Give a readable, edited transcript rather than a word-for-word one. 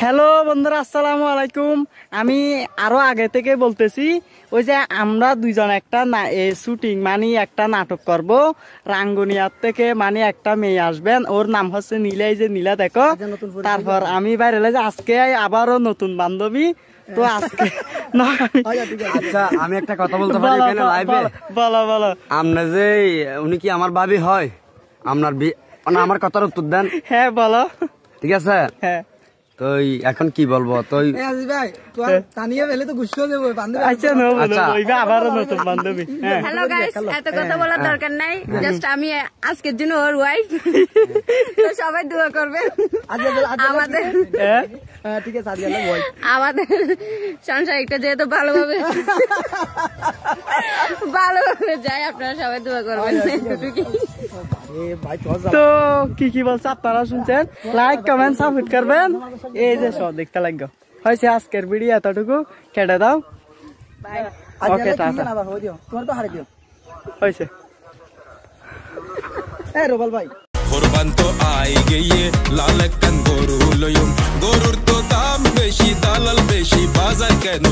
Hello বন্ধুরা, আসসালামু আলাইকুম। আমি আরো আগে থেকে বলতেছি, ওই যে আমরা দুইজন একটা শুটিং মানে একটা নাটক করব। রাঙ্গুনিয়ার থেকে মানে একটা মেয়ে আসবেন, ওর নাম হচ্ছে নীলা। এই যে নীলা দেখো। তারপর আমি বাইরে যে আজকে আবারও নতুন বান্ধবী। তো আজকে আচ্ছা, আমি একটা কথা বলতে পারি এখানে লাইভে? বলো বলো। আমরা যে উনি কি আমার ভাবি হয়? আপনার আমার কথার উত্তর দেন। হ্যাঁ বলো। ঠিক আছে। হ্যাঁ, তো এখন কি বলবো? তো আবারও নতুন বান্ধবী। হ্যালো গাইস, এত কথা বলার দরকার নাই, জাস্ট আমি আজকের জন্য ওর ওয়াইফ। তো সবাই দোয়া করবেন আমাদের আমাদের সংসারটা যেহেতু ভালোভাবে যায়, আপনারা সবাই দোয়া করবেন। তো কি বলছে আপনারা শুনছেন, লাইক কমেন্ট সাপোর্ট করবেন। এই যে সব দেখতে লাগবে। হয়েছে আজকের ভিডিও এতটুকু, কেটে দাও। ওকে, টাটা। হয়েছে রোবাল ভাই। কোরবান তো আই গিয়ে লাল কান গরু লইম, গরুর তো দাম বেশি, দালাল বেশি, বাজার কেন